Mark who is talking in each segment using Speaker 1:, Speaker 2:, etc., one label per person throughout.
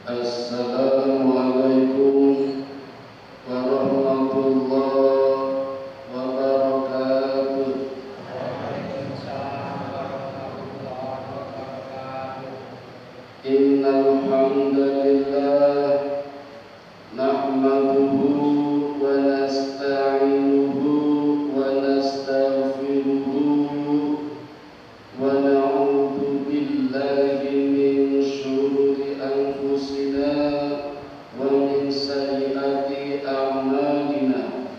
Speaker 1: Assalamualaikum warahmatullahi wabarakatuh. Innal hamdalillah nahmaduhu wa nasta'inuhu wa nastaghfiruhu wa na'udzu billahi min syururi anfusina wa min sayyiati a'malina.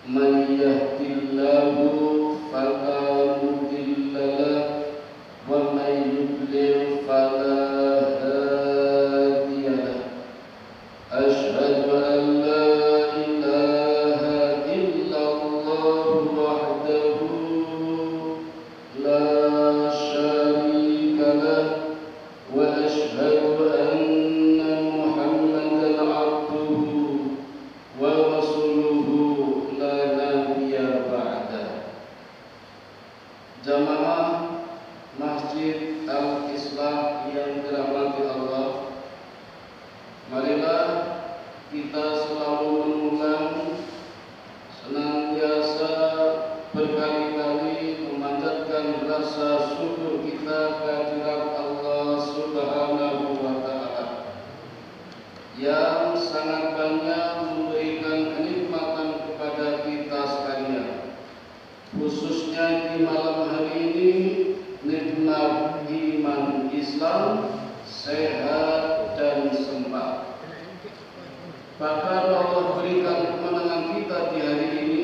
Speaker 1: Man yahdihillahu fala mudilla lahu wa man yudlil fala hadiya lahu. Asyhadu an la ilaha illallah wahdahu la syarika lahu wa asyhadu anna Muhammadan abduhu wa rasuluhu la nabiyya ba'dah. Jamaah Masjid Al-Islah yang dirahmati Allah, marilah kita selalu mengulang, senantiasa berkali-kali memanjatkan rasa syukur kita kehadirat Allah Subhanahu wa Ta'ala yang sangat banyak memberikan kenikmatan kepada kita sekalian, khususnya di malam hari ini. Nikmat iman Islam, sehat dan sempat. Bahkan Allah berikan kemenangan kita di hari ini,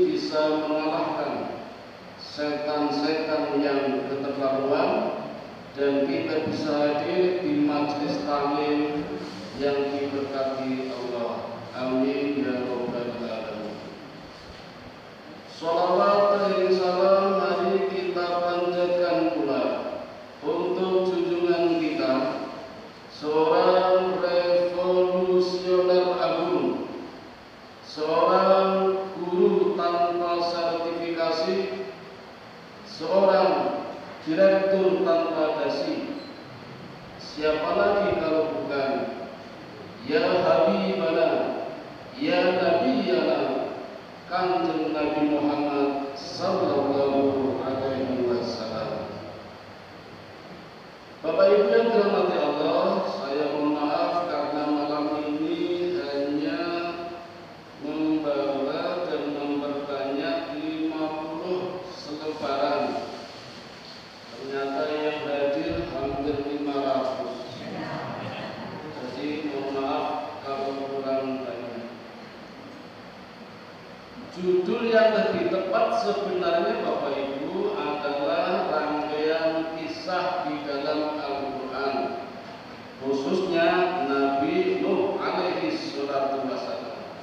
Speaker 1: bisa mengalahkan setan-setan yang keterlaluan, dan kita bisa hadir di majelis taklim yang diberkati Allah. Amin ya rabbal alamin. Shalawat dan salam mari kita panjatkan pula untuk junjungan kita, seorang revolusioner agung, seorang guru tanpa sertifikasi, seorang direktur tanpa dasi. Siapa lagi kalau bukan ya Habibana, ya Nabiyana, Kanjeng Nabi Muhammad sallallahu alaihi wasallam. Bapak Ibu yang dirahmati Allah, saya mohon maaf karena malam ini hanya membawa dan memperbanyak 50 selebaran. Ternyata yang hadir hampir 500. Jadi mohon maaf kalau kurang banyak. Judul yang lebih tepat sebenarnya Bapak Ibu adalah rangkaian kisah di dalam Al-Quran, khususnya Nabi Nuh alaihi salatu wassalam.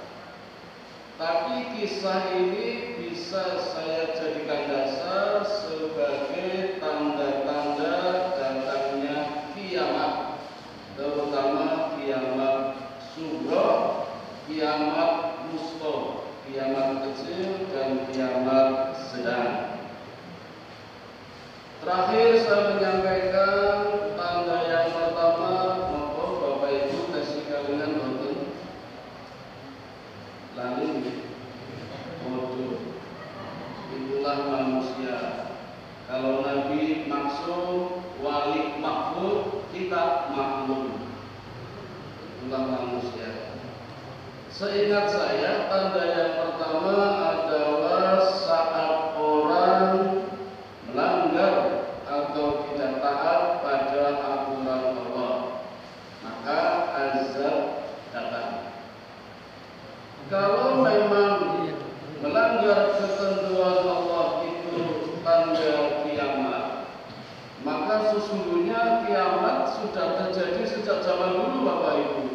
Speaker 1: Tapi kisah ini bisa saya jadikan dasar sebagai tanda-tanda datangnya kiamat, terutama kiamat sughra, kiamat wusta, kiamat kecil dan kiamat sedang. Terakhir saya menyampaikan tanda yang pertama, monggo Bapak Ibu kasih kalian nonton. Lalu bodoh, itulah manusia. Kalau Nabi maksum, wali makhluk, kita makhluk. Itulah manusia. Seingat saya, tanda yang pertama adalah saat orang melanggar atau tidak taat pada aturan Allah, maka azab datang. Kalau memang melanggar ketentuan Allah itu tanda kiamat, maka sesungguhnya kiamat sudah terjadi sejak zaman dulu Bapak Ibu.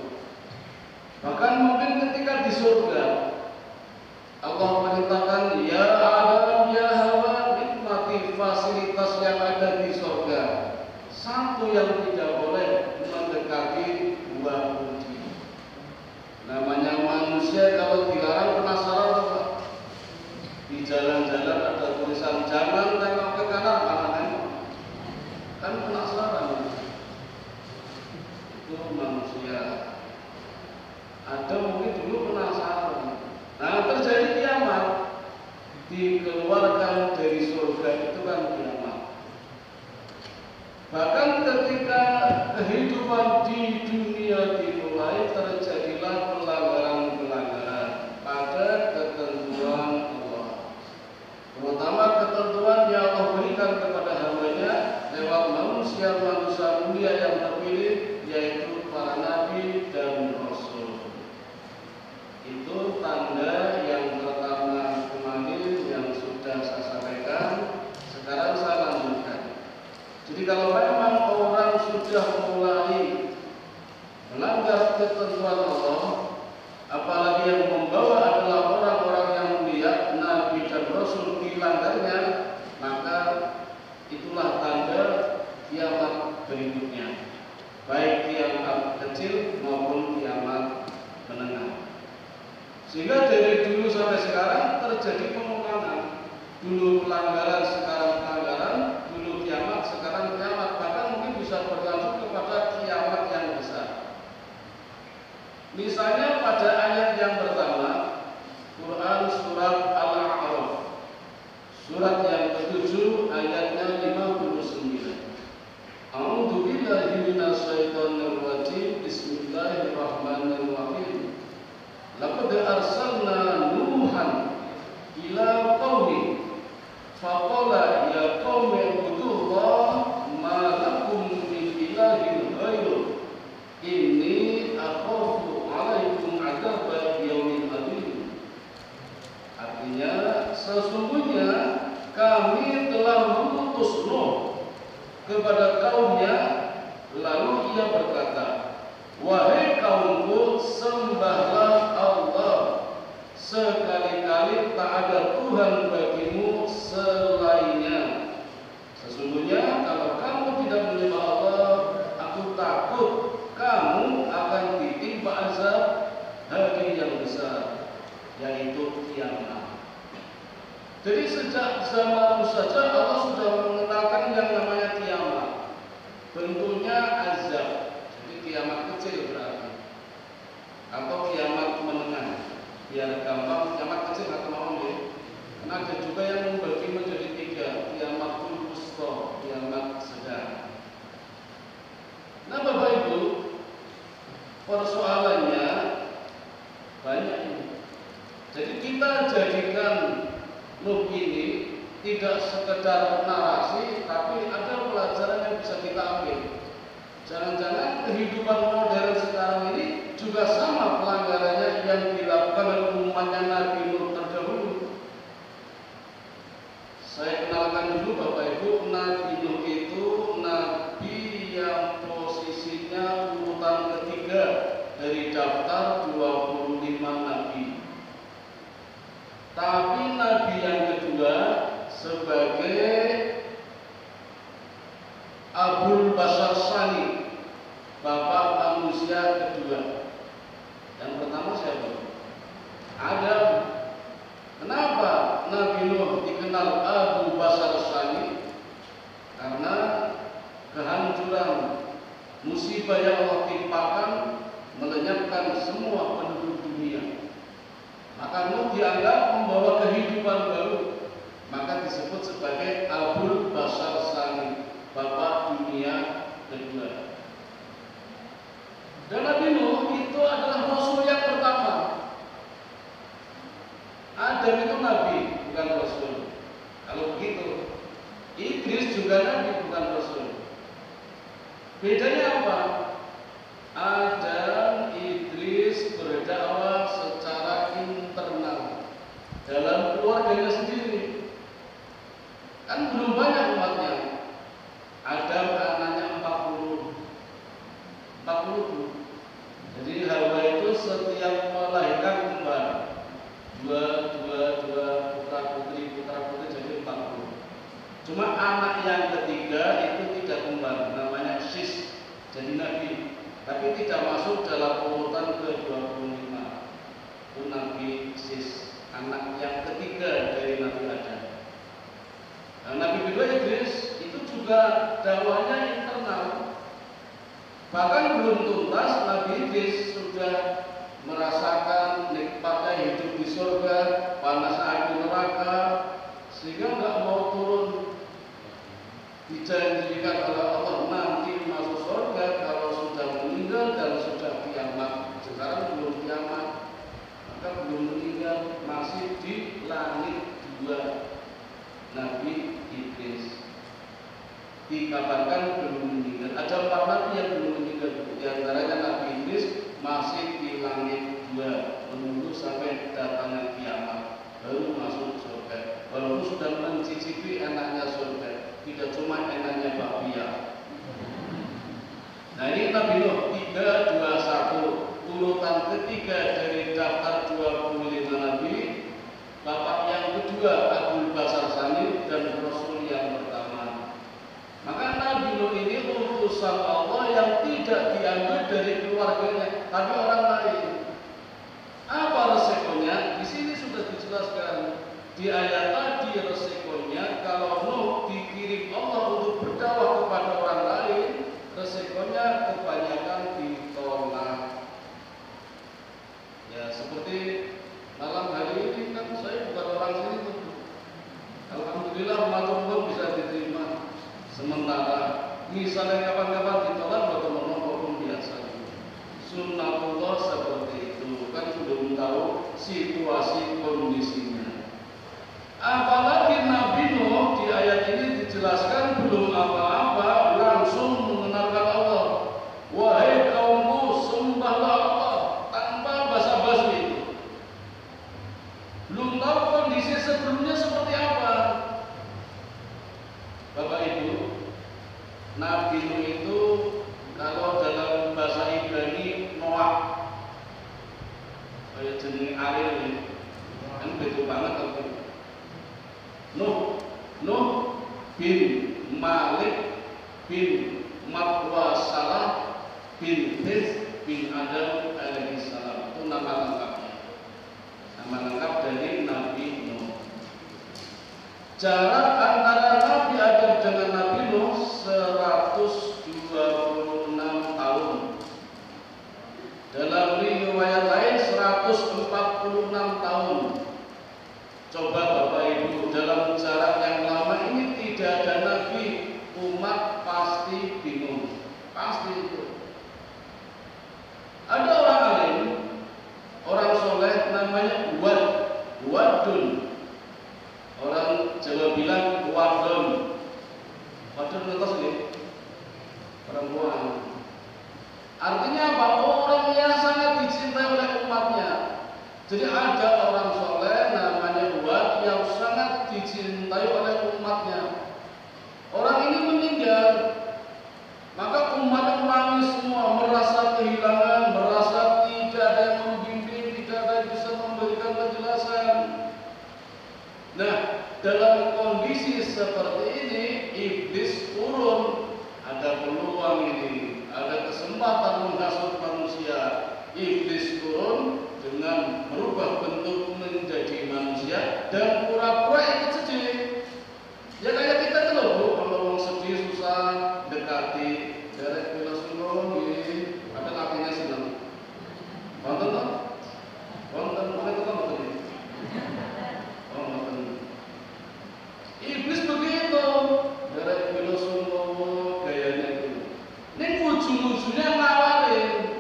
Speaker 1: Bahkan mungkin ketika di surga Allah perintahkan, ya Adam ya Hawa, nikmati fasilitas yang ada di surga. Satu yang tidak boleh mendekati buah kunci. Namanya manusia kalau dilarang penasaran apa? Di jalan-jalan ada tulisan jangan tengok ke kanan, kanan tengok. Kan penasaran. Itu itu manusia. Adam mungkin dulu penasaran. Nah, terjadi kiamat, dikeluarkan dari surga, itu kan kiamat. Bahkan ketika kehidupan di dunia dimulai, terjadilah pelanggaran-pelanggaran pada ketentuan Allah, terutama ketentuan yang Allah berikan kepada hamba-Nya lewat manusia-manusia mulia yang terpilih, yaitu para nabi dan rasul. Itu tanda yang pertama kemarin yang sudah saya sampaikan. Sekarang saya lanjutkan. Jadi kalau memang orang sudah mulai melanggar ketentuan Allah, apalagi yang membawa adalah orang-orang yang mulia, nabi dan rasul, dilanggarnya, maka itulah tanda kiamat berikutnya, baik kiamat kecil maupun kiamat menengah. Sehingga dari dulu sampai sekarang terjadi pengulangan. Dulu pelanggaran, sekarang pelanggaran, dulu kiamat, sekarang kiamat. Bahkan mungkin bisa berlanjut kepada kiamat yang besar. Misalnya pada ayat yang pertama, Quran surat Al-A'raf, surat yang ke-7 ayatnya 59. A'udzu billahi minasyaitonir rajim. Bismillahirrahmanirrahim. Laqad arsalna Nuhan ila qaumi faqala ya qaumi ibudullaha ma lakum min ilahin ghairuh inni akhafu 'alaikum 'adzaba yaumin adzim. Artinya, sesungguhnya kami telah mengutus Nuh kepada kaumnya, lalu ia berkata, wahai kaumku, sembahlah Allah, sekali-kali tak ada Tuhan bagimu selainnya. Sesungguhnya kalau kamu tidak menyembah Allah, aku takut kamu akan ditimpa azab hari yang besar, yaitu kiamat. Jadi sejak zaman saja Allah sudah mengenalkan yang namanya kiamat. Bentuknya azab. Kiamat kecil berarti, atau kiamat menengah, biar gampang. Kiamat kecil atau mau ya? Karena ada juga yang membagi menjadi 3, kiamat wusta, kiamat sedang. Nah, Bapak Ibu, persoalannya banyak ini. Jadi kita jadikan Nuh ini tidak sekedar narasi, tapi ada pelajaran yang bisa kita ambil. Jangan-jangan kehidupan modern sekarang ini juga sama pelanggarannya yang dilakukan oleh umatnya Nabi Nuh terdahulu. Saya kenalkan dulu Bapak Ibu, Nabi Nuh itu nabi yang posisinya urutan ketiga dari daftar 25 nabi. Tapi nabi yang kedua sebagai Abul Bashar Tsani, bapak manusia kedua. Yang pertama siapa? Adam. Kenapa Nabi Nuh dikenal Abu Bashar Tsani? Karena kehancuran, musibah yang Allah timpakan melenyapkan semua penduduk dunia. Maka Nuh dianggap membawa kehidupan baru, maka disebut sebagai Abul Bashar Tsani, bapak dunia kedua. Dan Nabi Nuh itu adalah rasul yang pertama. Adam itu nabi, bukan rasul. Kalau begitu, Idris juga nabi, bukan rasul. Bedanya apa? Adam, Idris berdakwah secara internal dalam keluarganya sendiri. Kan belum banyak umatnya. Adam anaknya 40. Jadi Hawa itu setiap melahirkan kembar, dua putra putri jadi 40. Cuma anak yang ketiga itu tidak kembar, namanya Sis, jadi nabi, tapi tidak masuk dalam urutan ke-25. Itu Nabi Sis, anak yang ketiga dari Nabi Adam. Nah, Nabi kedua Idris itu juga dakwahnya internal. Bahkan belum tuntas Nabi Idris sudah merasakan nikmatnya hidup di surga, panas api neraka, sehingga nggak mau turun. Dijanjikan oleh Allah nanti masuk surga kalau sudah meninggal dan sudah kiamat. Sekarang belum kiamat, maka belum meninggal, masih di langit 2. Nabi Idris dikabarkan belum meninggal. Ada 4 nabi yang belum meninggal. Di antaranya Nabi Idris masih di langit 2 menunggu sampai datangnya kiamat baru masuk surga. Walaupun sudah mencicipi enaknya surga, tidak cuma enaknya bakpia. Nah ini Nabi Nuh 321, urutan ketiga dari daftar 25 nabi. Bapak yang kedua Abdul Basar Sani dan Rasul yang pertama. Maka Nabi Nuh ini utusan Allah yang tidak diambil dari keluarganya, tapi orang lain. Apa resikonya? Di sini sudah dijelaskan di ayat tadi. Resikonya kalau Nuh dikirim Allah untuk berdakwah kepada orang lain, resikonya kebanyakan ditolak. Ya seperti malam hari ini kan saya bukan orang sini tuh. Alhamdulillah matur bisa diterima. Sementara misalnya kapan-kapan ditolak teman-teman hukum biasa. Sunnatullah seperti itu kan belum tahu situasi kondisinya. Apalagi Nabi Nuh di ayat ini dijelaskan belum apa-apa langsung mengenalkan Allah. Wahai kaumku, sembahlah Allah tanpa basa-basi. Belum tahu kondisi sebelumnya seperti apa. Bapak Ibu, Nabi Nuh itu kalau dalam bahasa Ibrani Noah, kayak jenis Ariel ini, kan betul banget aku. Nuh bin Malik bin Matwasalah bin His bin Adam alaihissalam, itu nama lengkapnya. Nama lengkap dari Nabi Nuh. Jarak antara Nabi Adam dengan Nabi Nuh 126 tahun. Dalam riwayat lain 146 tahun. Coba Bapak Ibu, dalam jarak yang lama ini tidak ada Nabi, umat pasti bingung. Pasti itu. Ada orang alim, orang soleh namanya Wadun. Orang Jawa bilang Wadon. Wadon ngertos nggih? Perempuan. Artinya apa? Orang yang sangat dicintai oleh umatnya. Jadi ada orang soleh namanya Wad yang sangat dicintai oleh umatnya. Orang ini meninggal, maka umat menangis semua, merasa kehilangan, merasa tidak ada yang membimbing, tidak ada yang bisa memberikan penjelasan. Nah, dalam kondisi seperti ini, iblis turun. Ada peluang ini, ada kesempatan menghasut manusia. Iblis turun dengan merubah bentuk menjadi manusia dan pura-pura ikut sedih. Ya kayak kita tuh loh, Bu, kalau orang sedih susah dekati, derek filosofi ini, ada artinya sih nanti. Wonten toh? Wonten mboten. Oh, wonten. Iblis begitu, derek filosofi gayanya itu. Ini ujung-ujungnya nawarin.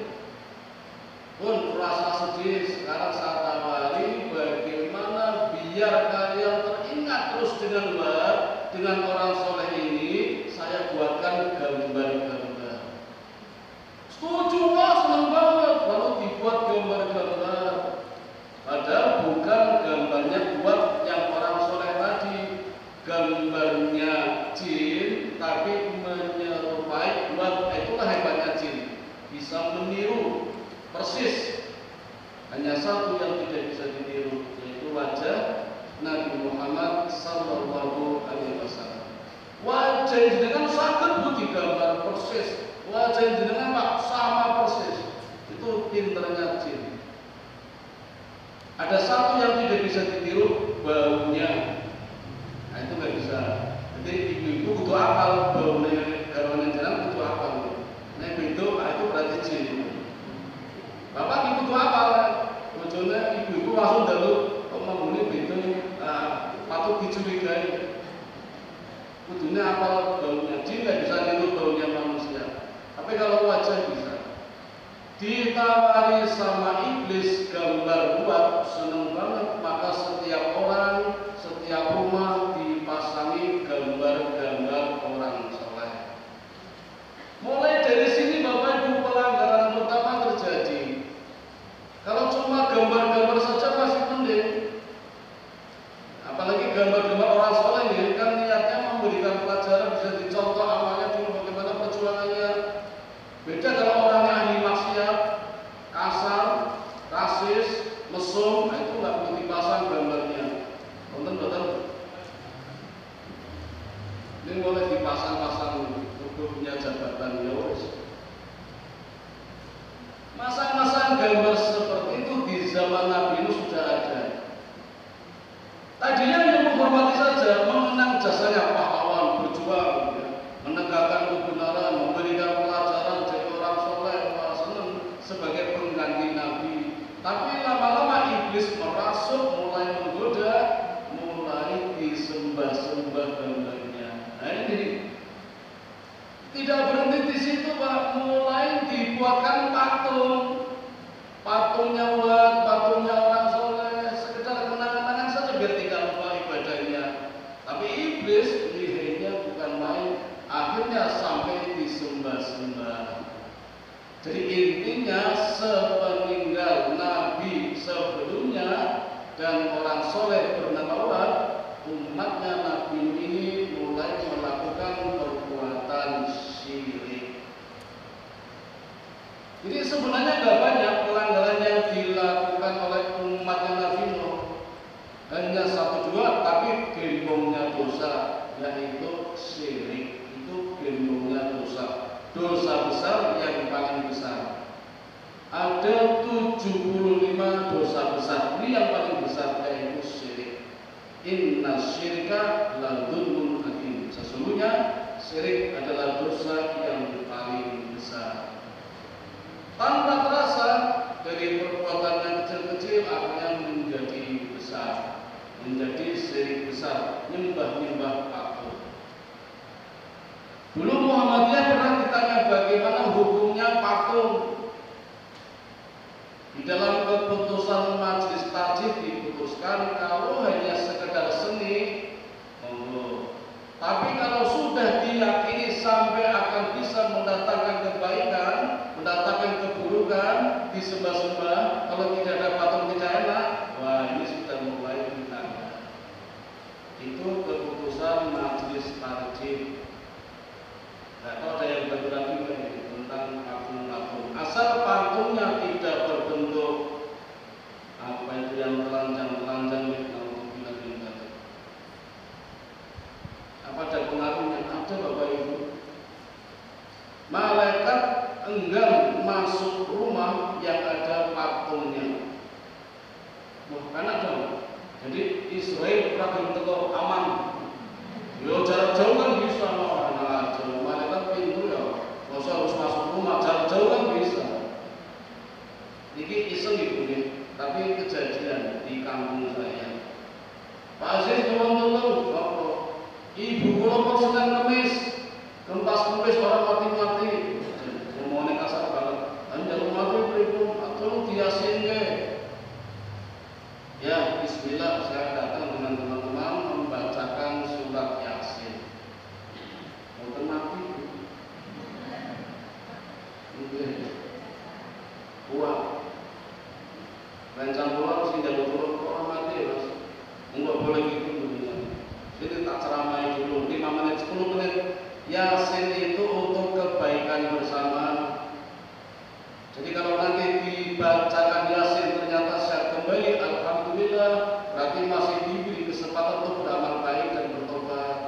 Speaker 1: Pun rasa sedih, sekarang saya tawari bagaimana biar kalian teringat terus dengan orang soleh ini, saya buatkan gambar-gambar. Setuju, wah senang banget, lalu dibuat gambar-gambar. Padahal bukan gambarnya buat yang orang soleh tadi, gambarnya jin, tapi menyerupai buat. Itulah hebatnya jin, bisa meniru persis. Hanya satu yang tidak bisa ditiru, yaitu wajah Nabi Muhammad sallallahu alaihi wasallam. Wajah jenengan saged bu digambar persis. Wajah jenengan Pak sama persis. Itu pinternya jin. Ada satu yang tidak bisa ditiru, baunya. Nah itu nggak bisa. Jadi ibu-ibu butuh apal baunya, garwane jenengan butuh apal. Nah itu patut dicurigai. Kudunya apal baunya, jin nggak bisa niru baunya manusia. Tapi kalau wajah bisa. Ditawari sama iblis gambar buat, seneng banget. Maka setiap orang, setiap rumah dipasangi gambar-gambar orang soleh. Mulai dari sini Bapak Ibu, pelanggaran pertama terjadi. Kalau cuma gambar-gambar saja masih mending. Apalagi gambar-gambar orang soleh ini kan niatnya memberikan pelajaran, bisa dicontoh amalnya dulu bagaimana perjuangannya. Beda kalau orangnya ahli maksiat, kasar, rasis, mesum, nah itu nggak perlu dipasang gambarnya. Betul. Ini boleh dipasang-pasang untuk punya jabatan ya wes. Masang-masang gambar seperti itu di zaman Nabi Nuh sudah ada. Tadinya yang menghormati saja, mengenang jasanya pahlawan berjuang, ya, menegakkan kebenaran, memberikan pelajaran jadi orang soleh, senang sebagai pengganti Nabi. Tapi lama-lama iblis merasuk, mulai menggoda, mulai disembah-sembah gambarnya. Nah ini tidak berhenti di situ Pak, mulai dibuatkan patungnya buat patungnya orang soleh, sekedar kenang-kenangan saja biar tidak lupa ibadahnya. Tapi iblis lihainya bukan main, akhirnya sampai disembah-sembah. Jadi intinya sepeninggal Nabi sebelumnya dan orang soleh bernama Lot, umatnya Nabi ini mulai melakukan perbuatan syirik. Jadi sebenarnya nggak banyak pelanggaran yang dilakukan oleh umatnya Nabi Nuh, hanya 1-2, tapi gembongnya dosa, yaitu syirik. Itu gembongnya dosa, dosa besar yang paling besar. Ada 75 dosa besar, ini yang paling besar yaitu syirik. Inna syirka la dzulmun adzim. Sesungguhnya syirik adalah dosa yang paling besar. Tanpa terasa dari perbuatan yang kecil-kecil akhirnya menjadi besar, menjadi syirik besar, nyembah-nyembah patung. Dulu Muhammadiyah pernah ditanya bagaimana hukumnya patung. Di dalam keputusan majelis tarjih diputuskan kalau hanya sekedar seni, monggo. Tapi kalau sudah diyakini sampai akan bisa mendatangkan kebaikan, mendatangkan keburukan, disembah-sembah, kalau tidak ada patung tidak enak, wah ini sudah mulai ditanya. Itu keputusan majelis tarjih. Nah, kalau ada yang ragu-ragu tentang patung-patung, asal patungnya tidak berbentuk apa itu yang telanjang-telanjang, kalau bilang gitu. Apa ada pengaruhnya? Ada Bapak Ibu. Malaikat enggan masuk rumah yang ada patungnya. Bukan ada. Jadi Israel pernah bertemu aman. Yo jarak jauh kan bisa loh, anak jauh. Malaikat pintu ya, masa harus masuk rumah, jarak jauh kan bisa. Ini iseng ibu nih, tapi kejadian di kampung saya. Pak Aziz tolong, ibu kula kok sedang kemis, kempas orang mati-mati. Ngomongnya kasar banget. Anjar mati pripun, atau diasin ge. Ya, bismillah, saya datang dengan teman-teman membacakan surat Yasin. Mau mati. Buat rencana pulang sih jalur turun orang mati Mas. Enggak boleh gitu dunia. Jadi tak ceramai dulu 5 menit 10 menit. Yasin itu untuk kebaikan bersama. Jadi kalau nanti dibacakan Yasin ternyata sehat kembali, alhamdulillah, berarti masih diberi kesempatan untuk beramal baik dan bertobat.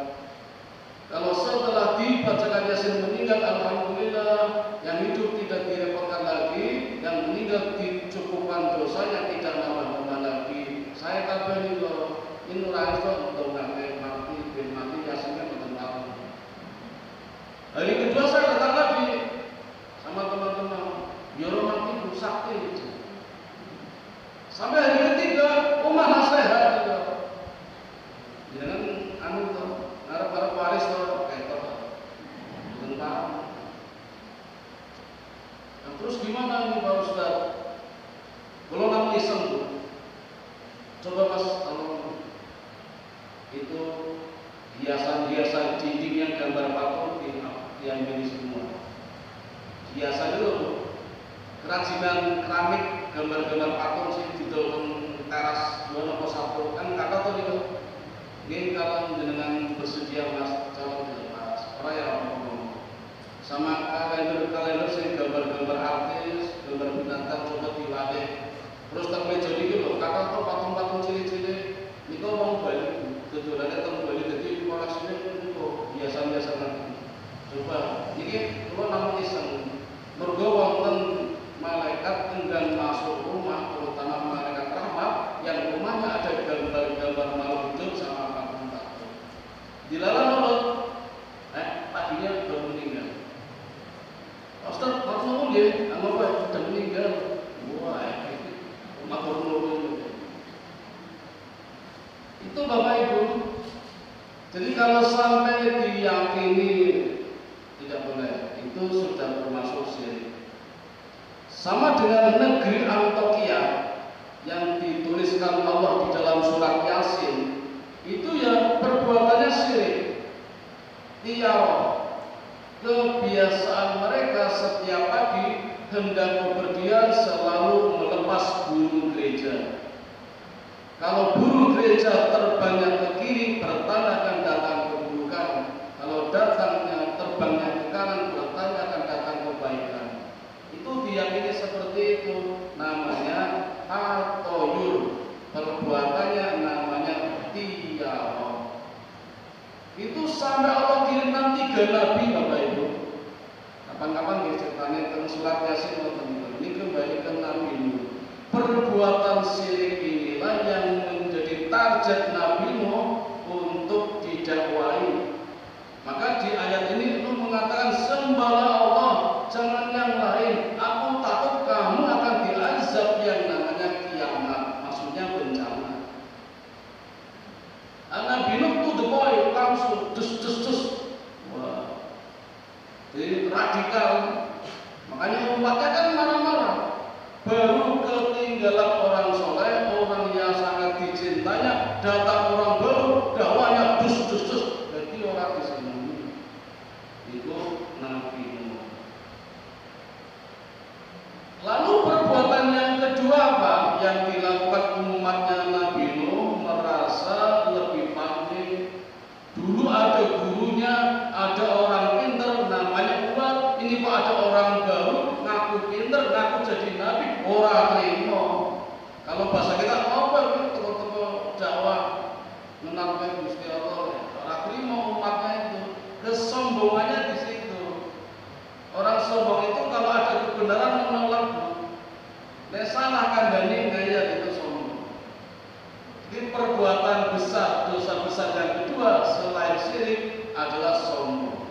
Speaker 1: Kalau setelah dibacakan Yasin meninggal, alhamdulillah, yang hidup tidak direpotkan lagi, yang meninggal dicukupkan dosanya, tidak nambah-nambah lagi. Saya kabari loh, ini raiso untuk mati Yasinnya bertentang. Hari kedua saya datang lagi sama teman-teman, biar mati bersakti itu. Sampai hari ketiga, malah sehat juga. Ya hiasan-hiasan dinding yang gambar patung diambil semua. Hiasan itu kerajinan keramik gambar-gambar patung sih didol teras dua nopo satu kan kata tuh itu. Ini kalau dengan bersedia mas calon pas orang yang ngomong sama kalender sih gambar-gambar artis, gambar binatang coba dilatih. Terus termeja ini loh, kata tuh patung-patung cili-cili ini kok mau balik tujuannya tentang balik jadi koleksinya untuk hiasan-hiasan lagi. Coba ini kalau namun iseng mergo wonten malaikat enggan masuk rumah, terutama malaikat rahmat yang rumahnya ada gambar-gambar makhluk hidup sama patung-patung. Dilalah nurut, paginya sudah meninggal. Ustaz, maksudmu dia, apa sudah meninggal? Wah, matur nuwun. Itu Bapak Ibu. Jadi kalau sampai diyakini tidak boleh, itu sudah termasuk syirik. Sama dengan negeri Antokia yang dituliskan Allah di dalam surat Yasin, itu ya perbuatannya syirik. Tiara, kebiasaan mereka setiap pagi hendak bepergian selalu melepas burung gereja. Kalau burung gereja terbangnya ke kiri, bertanda akan datang keburukan. Kalau datangnya terbangnya ke kanan, bertanda akan datang kebaikan. Itu diyakini seperti itu. Namanya atoyur. Perbuatannya namanya tiara. Itu sampai Allah kirimkan 3 nabi Bapak Ibu. Kapan-kapan ceritanya tentang surat Yasin ini kembali ke Nabi Nuh. Perbuatan syirik inilah yang menjadi target Nabi Nuh untuk didakwai. Maka di ayat ini itu mengatakan sembahlah Allah, jangan yang lain. Aku takut kamu akan diazab yang namanya kiamat. Maksudnya bencana. Nabi Nuh to the point, langsung dus. Wah, jadi radikal. Makanya umatnya kan marah-marah. Baru ketinggalan orang soleh, orang yang sangat dicintanya, datang orang baru, dakwanya dus. Jadi orang di sini itu Nabi Nuh. Lalu perbuatan yang kedua apa? Yang dilakukan umatnya Nabi Nuh merasa lebih pandai. Dulu ada gurunya, ada orang pintar namanya Umat. Ini kok ada orang baru ngaku pintar, ngaku jadi nabi, orang terima. Kalau bahasa kita apa? Toko-toko dakwah menangkan Gusti Allah. Orang terima umatnya itu. Kesombongannya di situ. Orang sombong itu kalau ada kebenaran menolak. Nek salah kandhane gaya itu sombong. Jadi perbuatan besar, dosa besar yang kedua selain syirik adalah sombong.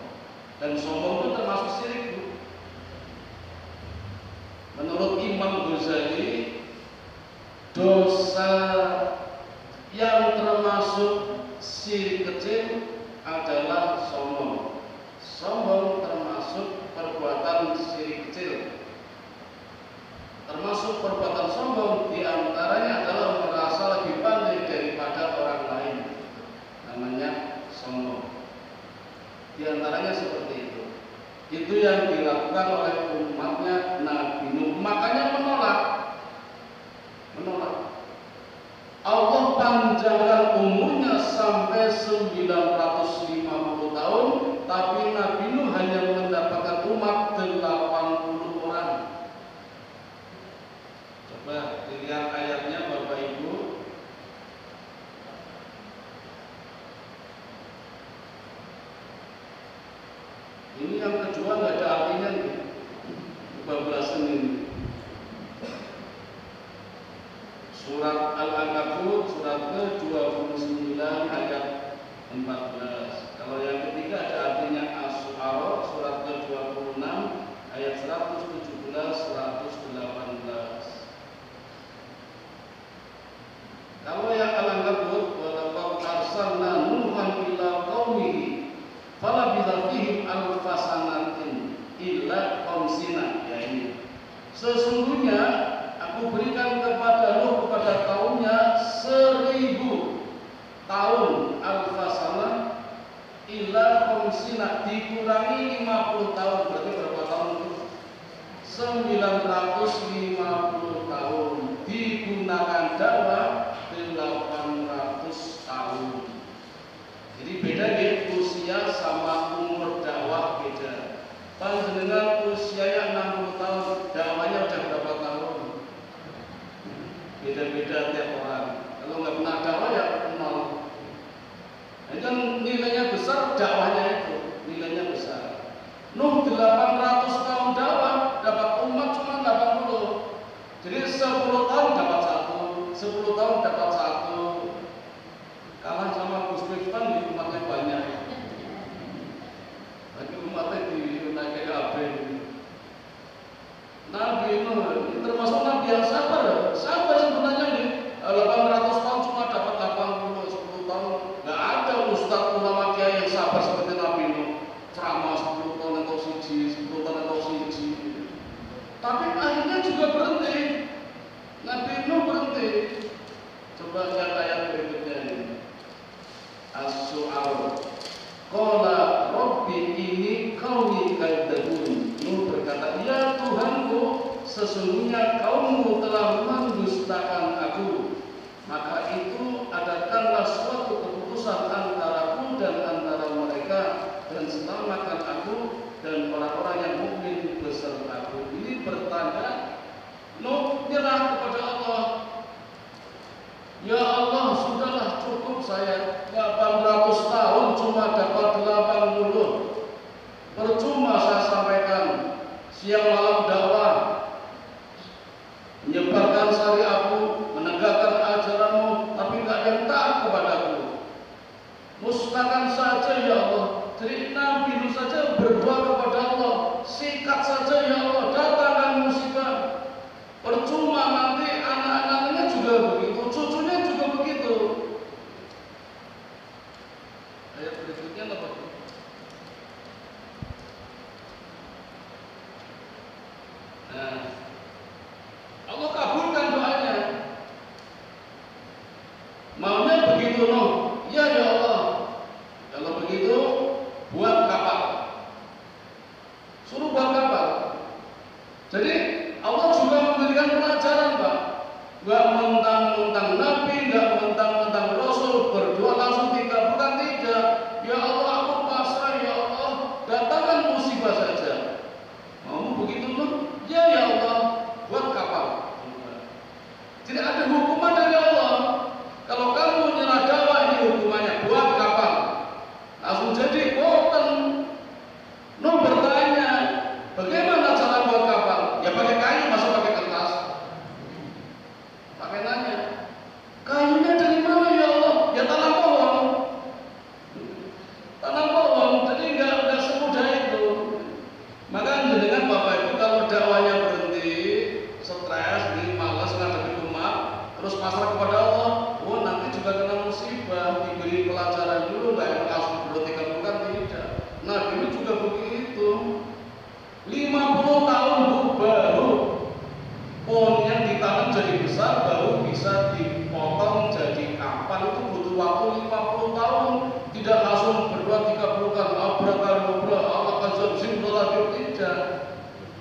Speaker 1: Dan sombong itu termasuk syirik. Menurut Imam Ghazali, dosa yang termasuk syirik kecil adalah sombong. Sombong termasuk perbuatan syirik kecil. Termasuk perbuatan sombong diantaranya adalah merasa lebih pandai daripada orang lain. Namanya sombong. Diantaranya seperti itu. Itu yang dilakukan oleh umatnya Nabi Nuh. Makanya menolak. Allah panjangkan umurnya sampai 950 tahun, tapi Nabi Nuh hanya mendapatkan umat 80 orang. Coba dilihat ayatnya Bapak Ibu. Ini yang kedua nggak ada artinya nih. Kebablasan ini. Surat Al-Ankabut surat ke-29 ayat 14. Kalau yang ketiga ada artinya As-Su'ara surat ke-26 ayat 117 118. Kalau yang Al-Ankabut walaqad arsalna Nuhan ila qaumihi falabitha fihim alfasanatin illa qamsina. Ya ini. Sesungguhnya aku berikan kepada Nuh kepada kaumnya 1000 tahun alfasana ila khamsina dikurangi 50 tahun berarti berapa tahun itu? 950 tahun digunakan dakwah 800 tahun. Jadi beda ya usia sama umur dakwah beda. Panjenengan usianya 60 tahun, dakwahnya udah berapa tahun? Beda-beda tiap orang. Kalau nggak pernah dakwah ya nol. Itu kan nilainya besar, dakwahnya itu nilainya besar. Nuh 800 tahun dakwah, dapat umat cuma 80. Jadi 10 tahun dapat satu, 10 tahun dapat satu. Kalah sama Gus Miftah di umatnya banyak. Lagi umatnya di naik kabeh. Nabi Nuh termasuk nabi yang sabar. Sabar sebenarnya nih. 800 tahun cuma dapat 80, 10 tahun. Nggak ada ustadz ulama kiai yang sabar seperti Nabi Nuh. Ceramah 10 tahun atau siji, 10 tahun atau siji. Tapi akhirnya juga berhenti. Nabi Nuh berhenti. Coba lihat ayat berikutnya ini. As-Su'ara. Qala Rabbi ini qaumi kadzabun. Nuh berkata, ya Tuhanku, sesungguhnya kaummu telah mendustakan aku. Maka itu adakanlah suatu keputusan antaraku dan antara mereka, dan selamatkan aku dan orang-orang yang mukmin besertaku. Ini bertanda Nuh nyerah kepada Allah. Ya Allah, sudahlah cukup saya 800 tahun cuma dapat 80. Percuma saya sampaikan siang malam dakwah, menyebarkan syariatmu, menegakkan ajaranmu, tapi tidak ada yang taat kepadaku. Musnahkan saja ya Allah. Jadi Nabi Nuh saja berdoa kepada Allah, sikat saja ya Allah, datangkan musibah. Percuma nanti anak-anaknya juga begitu, cucunya juga begitu. Ayat berikutnya apa? Nah, Allah kabulkan doanya. Maunya begitu Nuh. Ya Allah. Kalau begitu buat kapal. Suruh buat kapal. Jadi Allah juga memberikan pelajaran, Pak. Enggak mentang-mentang Nabi, enggak mentang-mentang Rasul berdoa langsung dikabulkan, tidak. Ya Allah, aku pasrah ya Allah, datangkan musibah saja. Mau begitu Nuh? Ya Allah, buat kapal. Tidak ada hukuman dari Allah. Kalau kamu nyerah dakwah, ini hukumannya buat kapal. Langsung jadi boten. Nuh bertanya, bagaimana cara buat kapal? Ya pakai kayu, masa pakai kertas? Pakai nanya, kayunya dari mana ya Allah? Ya tanam pohon. Tanam pohon, jadi nggak semudah itu. Maka dengan Bapak Ibu kalau dakwahnya berhenti, stres, malas ngadepi umat, terus pasrah kepada Allah, oh nanti juga kena musibah, diberi pelajaran dulu, nggak yang langsung berhenti kabulkan, tidak. Nah ini juga begitu. 50 tahun baru pohon yang ditanam jadi besar, baru bisa dipotong jadi kapal. Itu butuh waktu 50 tahun. Tidak langsung berdoa dikabulkan. Abrakadabra, Allah kazab simulatif, tidak.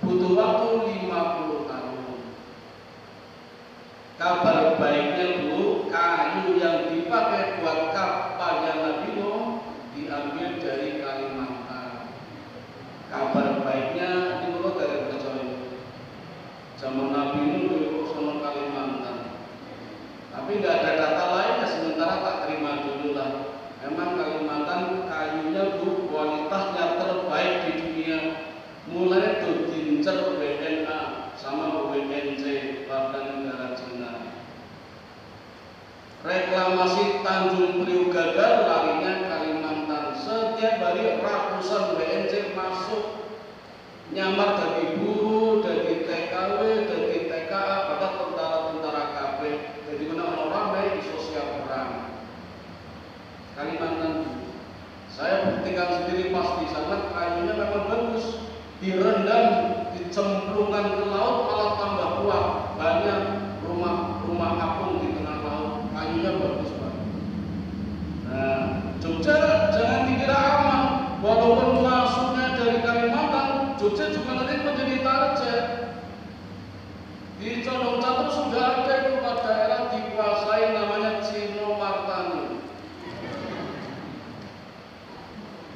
Speaker 1: Butuh waktu 50 tahun. Kabar baiknya Bu, kayu yang dipakai buat kapalnya Nabi Nuh diambil dari Kalimantan. Kabar baiknya ini menurut dari Jawa. Zaman Nabi Nuh sama Kalimantan. Tapi nggak ada data lainnya, sementara tak terima dulu lah. Memang Kalimantan kayunya Bu, kualitasnya terbaik di dunia. Mulai tuh dincer BNA sama WNC, Warga Negara Cina. Reklamasi Tanjung Priok gagal, larinya Kalimantan. Setiap hari ratusan WNC masuk, nyamar dari buruh, dari TKW, dari TKA, pada tentara-tentara KB. Jadi mana orang ramai di sosial perang. Kalimantan, saya buktikan sendiri pas di sana kayunya memang bagus. Direndam, dicemplungkan ke laut malah tambah kuat. Banyak rumah apung di tengah laut, kayunya bagus banget. Nah, Jogja jangan dikira aman.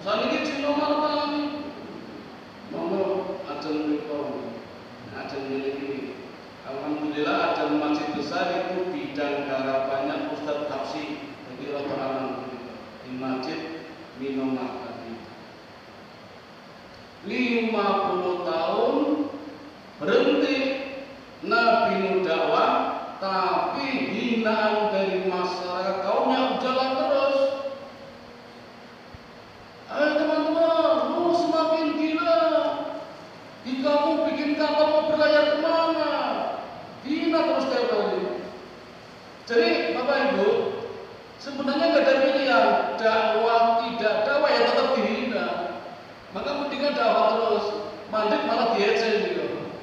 Speaker 1: Saniki Cina marang monggo ajeng mriku ajeng miliki. Alhamdulillah ajeng masjid besar itu bidang garapannya Ustadz Tafsir. Jadi rata-rata di masjid Minomak tadi 50 tahun berhenti Nabi dakwah, tapi hinaan dari masyarakat kaumnya jalan terus. Ayo teman-teman, lu semakin gila. Di kamu bikin kapal mau berlayar kemana? Hina terus tiap hari. Jadi Bapak Ibu, sebenarnya nggak ada pilihan, dakwah tidak dakwah ya tetap dihina. Maka mendingan dakwah terus, mandek malah diecek gitu.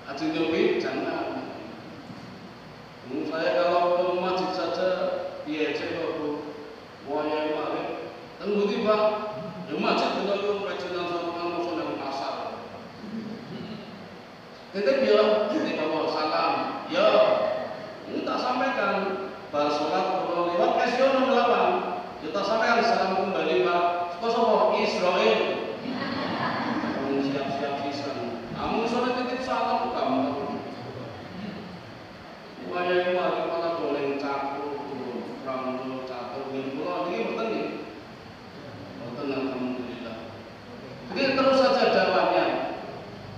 Speaker 1: Ajeng nyobi jangan. Saya kalau ke masjid saja diecek kok Bu. Wah ya Pak, tunggu Pak. Ya masjid betul regional sama musuh pasar. Tetep ya, ketika mau salam, ya ini tak sampaikan. Bar sholat kalau lewat SO 68 kita sampaikan salam kembali Pak. Sopo Israel. Siap-siap pisan. Kamu sholat titip salam kamu. Wayang mari malah boleh cakur, rambut catur, pulau ini betul nih. Betul alhamdulillah. Jadi terus saja dakwahnya.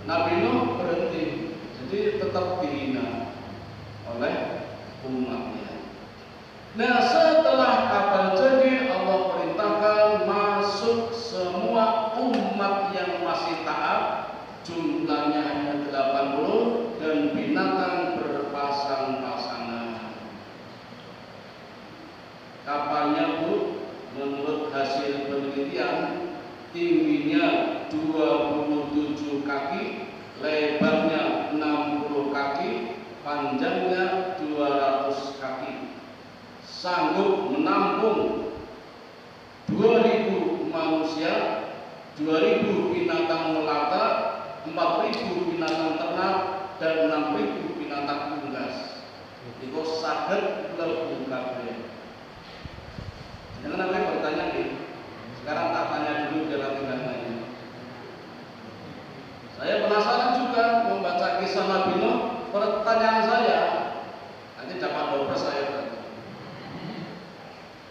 Speaker 1: Nabi Nuh berhenti, jadi tetap dihina oleh umatnya. Nah setelah kapal jadi Allah perintahkan masuk semua umat yang masih taat, jumlahnya hanya 80 dan binatang berpasang-pasangan. Kapalnya Bu, menurut hasil penelitian tingginya 27 kaki, lebarnya 60 kaki, panjangnya 200 kaki. Sanggup menampung 2.000 manusia, 2.000 binatang melata, 4.000 binatang ternak, dan 6.000 binatang unggas. Itu saged mlebu kabeh. Jangan sampai bertanya nih. Sekarang tak tanya dulu biar tidak nanya. Saya penasaran juga membaca kisah Nabi Nuh. Pertanyaan saya nanti dapat dompet saya.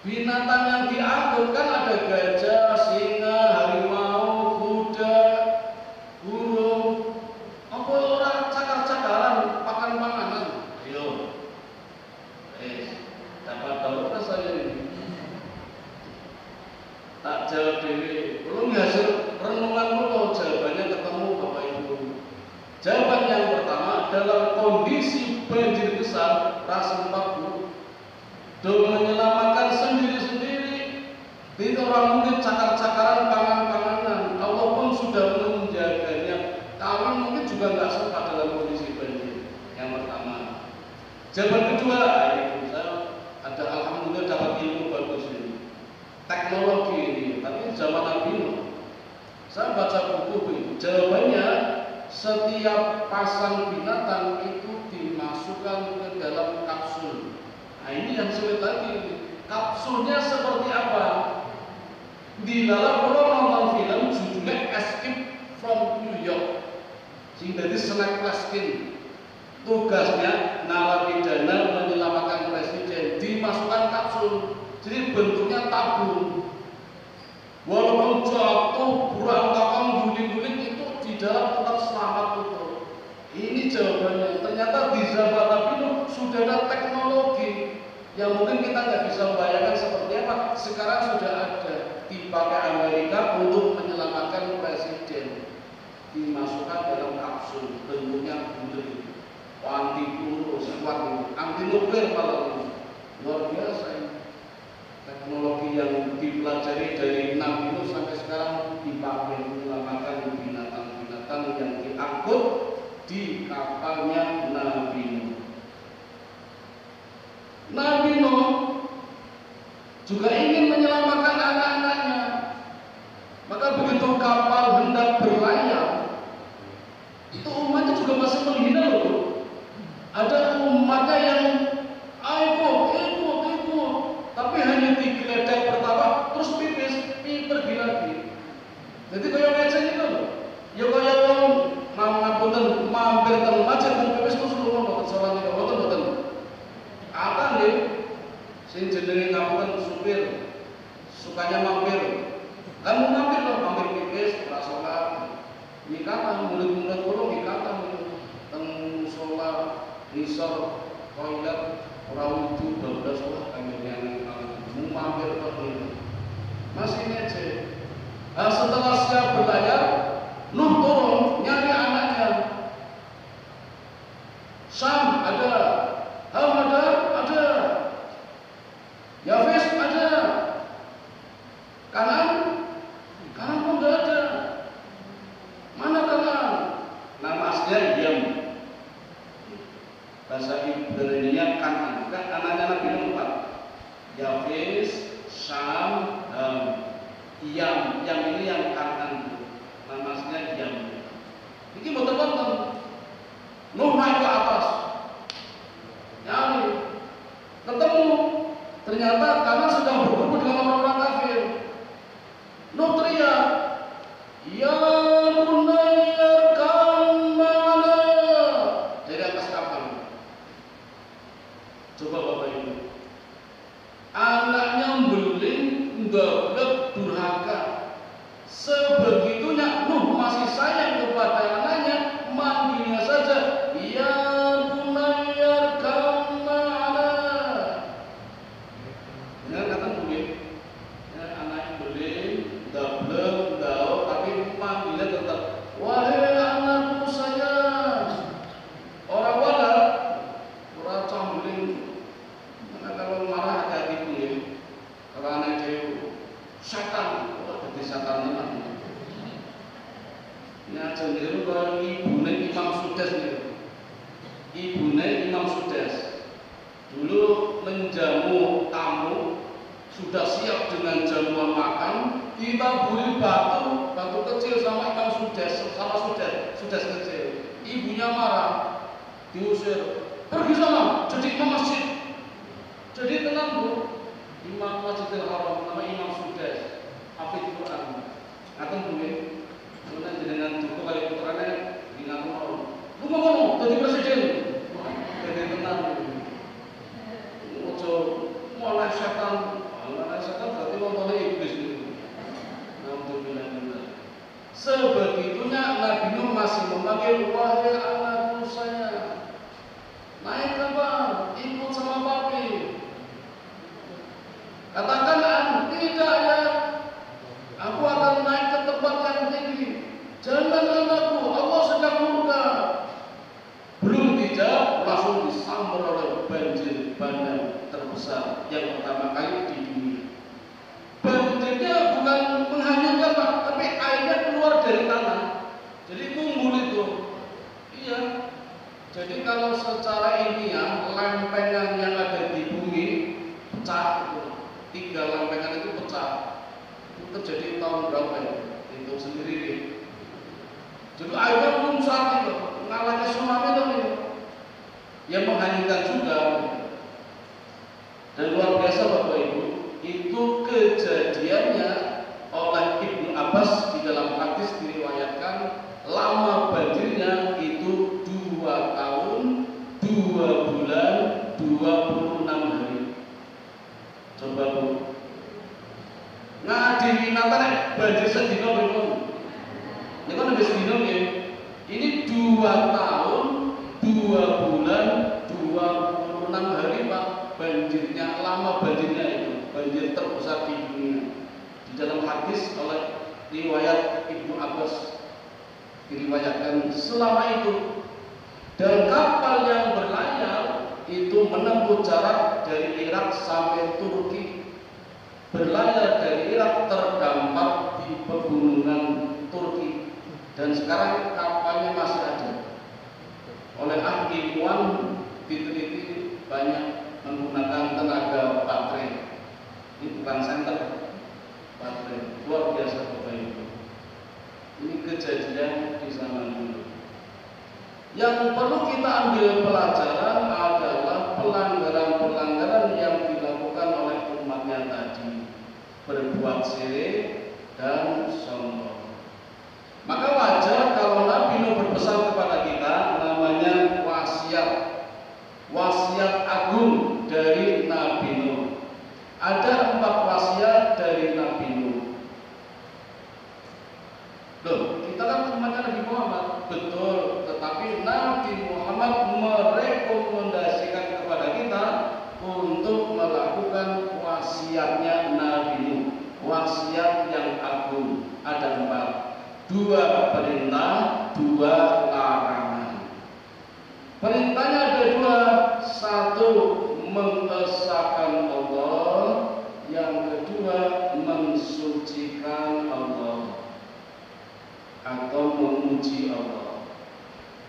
Speaker 1: Binatang yang diangkut kan ada gajah, singa, harimau, kuda, burung. Apa orang cakar-cakaran pakan panganan? Ayo, dapat dompet saya ini. Tak jawab dewi, belum hasil renungan dulu jawabannya ketemu Bapak Ibu. Jawaban yang pertama dalam kondisi banjir besar ras 40 do menyelamatkan sendiri-sendiri. Tidak orang mungkin cakar-cakaran pangan-panganan. Allah pun sudah menjaganya. Kawan mungkin juga nggak sempat dalam kondisi banjir. Yang pertama. Jawaban kedua, saya ada alhamdulillah dapat ilmu bagus ini. Teknologi ini, tapi zaman Nabi Nuh. Saya baca buku, jawabannya setiap pasang binatang itu dimasukkan ke dalam kapsul. Nah ini yang sulit lagi. Kapsulnya seperti apa? Di dalam nonton film judulnya Escape from New York. Sehingga di snack plastik. Tugasnya narapidana menyelamatkan presiden, dimasukkan kapsul. Jadi bentuknya tabung. Walaupun jatuh, berantakan, guling-guling itu di dalam tetap selamat utuh. Ini jawabannya. Ternyata di zaman Nabi Nuh sudah ada teknologi yang mungkin kita nggak bisa membayangkan seperti apa. Sekarang sudah ada dipakai Amerika untuk menyelamatkan presiden. Dimasukkan dalam kapsul, bentuknya bunder, anti peluru, kuat, anti nuklir malah. Luar biasa ini. Teknologi yang dipelajari dari Nabi Nuh sampai sekarang dipakai menyelamatkan binatang-binatang yang diangkut di kapalnya Nabi Nuh. Nabi Nuh juga ingin menyelamatkan anak-anaknya. Maka begitu kapal hendak berlayar, itu umatnya juga masih menghina loh. Ada umatnya yang ikut, tapi hanya digeledah pertama, terus pipis, Jadi kaya ngecek itu lho. Ya kaya wong ngapunten mampir teng masjid teng wis kudu ngono salat niku mboten. Apa nggih sing jenenge ngapunten supir sukanya mampir. Kamu mampir loh, mampir pipis, ora salat. Mikatan murid-murid kula mikatan teng salat risor toilet ora wudu 12 salat kangge mampir kok ini. Masih ngecek. Nah, setelah siap berlayar, Nuh turun nyari anaknya. Sam ada, Ham ada, Yafis ada, kanan pun nggak ada. Mana kanan? Nama aslinya diam. Bahasa Ibrani-nya kanan. Kan anaknya Nabi Nuh 4. Yafis, Sam, Ham. Yang ini yang kanan. Nama aslinya diam. Ini betul-betul Nuh naik ke atas. Nyari. Ketemu. Ternyata kanan sedang berkumpul dengan orang-orang kafir. Nuh teriak, ya bunayya irkam ma'ana. Dari atas kapal. Coba Bapak Ibu. Anaknya membeling, goblok, durhaka. Sebegitunya Nuh masih sayang kepada anaknya, manggilnya saja, ya bunayya irkam ma'ana. Ya kata mungkin, ya anaknya beling, goblok, tapi manggilnya tetap, wahai anakku sayang. Orang wadah, orang cambeling. Karena kalau marah hati-hati pun ya. Kalau anak dia setan, jadi setan teman. Ya cenderung kalau ibunya Imam Sudes gitu. Ibunya Imam Sudes. Dulu menjamu tamu, sudah siap dengan jamuan makan, kita beri batu kecil sama Imam Sudes, Sudes kecil. Ibunya marah, diusir, pergi sana, jadi imam masjid. Jadi tenang Bu, Imam Masjidil Haram, nama Imam Sudes, hafidz Quran. Atau mungkin, kemudian jenengan duku kali putranya di ngaku lu ngomong, jadi presiden. Jadi tenang. Ojo, mulai setan berarti ngomongnya iblis gitu. Alhamdulillah. Sebegitunya Nabi Nuh masih memanggil, wahai anakku sayang, naik kapal, ikut sama papi. Katakan tidak ya, aku akan naik ke tempat yang tinggi. Jangan anakku, Allah sedang murka. Belum dijawab, langsung disambar oleh banjir bandang terbesar yang pertama kali di dunia. Banjirnya bukan menghanyutkan Pak, tapi airnya keluar dari tanah. Jadi kumpul itu. Iya. Jadi kalau secara ilmiah lempengan yang ada di bumi pecah itu. 3 lempengan itu pecah. Itu terjadi tahun berapa ya? Itu sendiri deh. Jadi airnya muncrat itu, mengalami tsunami itu nih. Yang menghanyutkan juga. Dan luar biasa Bapak Ibu, itu kejadiannya oleh Ibnu Abbas di dalam hadis diriwayatkan lama banjirnya itu 2 tahun, 2 bulan, 26 hari. Coba Bu, ngadili nata banjir sedino berikut. Ini kan lebih sedino ya. Ini 2 tahun, 2 bulan, 26 hari Pak. Banjirnya, lama banjirnya itu, banjir terbesar di dunia. Di dalam hadis oleh riwayat Ibnu Abbas diriwayatkan selama itu. Dan kapal yang berlayar itu menempuh jarak dari Irak sampai Turki. Berlayar dari Irak terdampar di pegunungan Turki. Dan sekarang kapalnya masih ada. Oleh ahli ilmuwan diteliti banyak menggunakan tenaga baterai. Ini bukan senter, baterai. Luar biasa Bapak Ibu. Ini kejadian di zaman dulu. Yang perlu kita ambil pelajaran adalah pelanggaran-pelanggaran yang dilakukan oleh umatnya tadi. Berbuat syirik dan sombong. Maka wajar kalau Nabi Nuh berpesan kepada kita, namanya wasiat. Wasiat agung dari Nabi Nuh. Ada 4 wasiat dari Nabi Nuh. Loh, kita kan umatnya Nabi Muhammad, betul. Tetapi Nabi Muhammad merekomendasikan kepada kita untuk melakukan wasiatnya Nabi Nuh. Wasiat yang agung ada 4. 2 perintah, 2 larangan. Perintahnya ada 2. 1 mengesahkan Allah, yang kedua mensucikan Allah atau memuji Allah.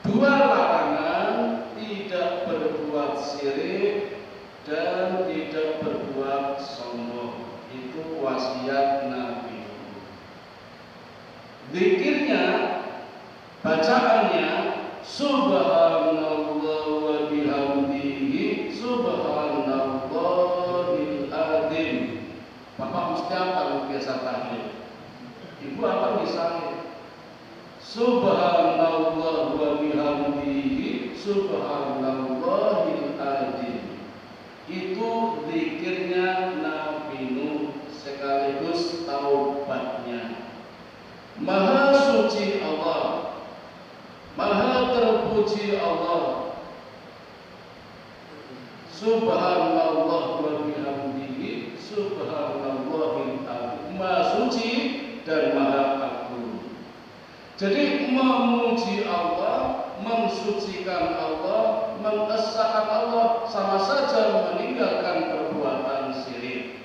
Speaker 1: 2 larangan, tidak berbuat syirik dan tidak berbuat sombong. Itu wasiat Nabi. Zikirnya, bacaannya subhanallah wa bihamdihi subhanallahil azim. Bapak mesti apa biasa tahlil? Ibu apa misalnya? Subhanallah wa bihamdihi subhanallahil azim. Itu zikirnya Nabi Nuh sekaligus taubatnya. Maha suci Allah, maha terpuji Allah, subhanallah wa bihamdihi subhanallahil azim. Maha suci dan maha agung. Jadi memuji Allah, mensucikan Allah, mengesahkan Allah sama saja meninggalkan perbuatan syirik.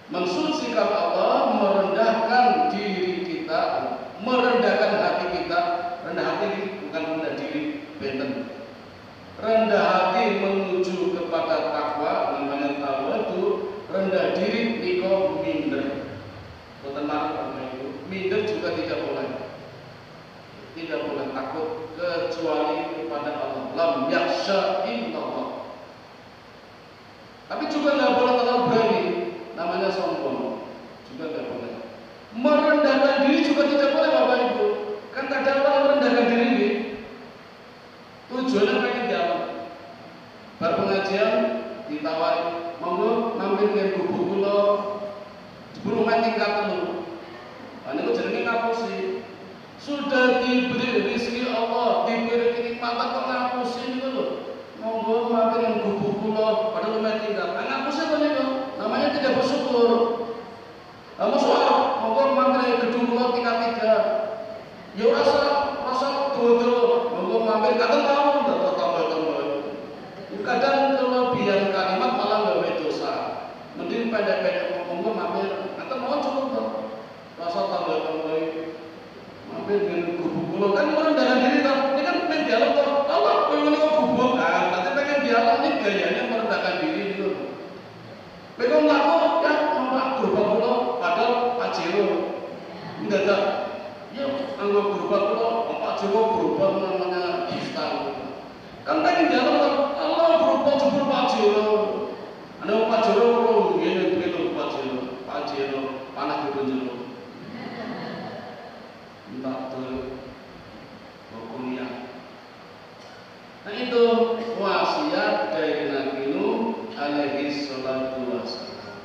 Speaker 1: Mensucikan Allah, merendahkan diri kita, merendahkan hati kita. Rendah hati bukan rendah diri, benten. Rendah hati menuju kepada takwa, namanya tawadu. Rendah diri niko minder. Boten marah itu. Minder juga tidak boleh. Tidak boleh takut kecuali kepada Allah. Lam yakhsha illallah. Tapi juga tidak boleh terlalu berani, namanya sombong. Juga tidak boleh. Merendahkan diri juga tidak boleh, Bapak Ibu. Kan kadang orang merendahkan diri ini tujuannya pengen jalan. Berpengajian ditawari, monggo mampir ke gubuk kula 10 tingkat dulu. Niku jenenge ngapusi. Sudah diberi rezeki Allah, diberi kenikmatan kok ngapusi niku lho. Monggo mampir ke gubuk kula padahal 5 tingkat. Ngapusi kok niku namanya tidak bersyukur. Maksudnya monggo mampir ke gedung kula tingkat 3. Ya rasa dodo, monggo mampir kadang mau ndak tambah-tambah. Kadang kelebihan kalimat malah gawe dosa. Mending pendek-pendek monggo mampir, atau mau cukup toh. Rasa tambah-tambah mampir dengan gubuk kula kan merendahkan diri toh. Ini kan pengen dialog toh. Allah pengen gubuk kan, nanti pengen dialog ini gayanya merendahkan diri gitu. Pengen laku ya numpak gerobak kula padahal pajero. Mendadak ya anggo gerobak kula Pak Joko gerobak namanya Istan. Kan pengen dialog toh. Allah gerobak jebul pajero. Ana pajero kula ngene iki pajero panah dipunjero. Minta kuliah. Nah itu wasiat dari Nabi Nuh alaihi salatu wassalam.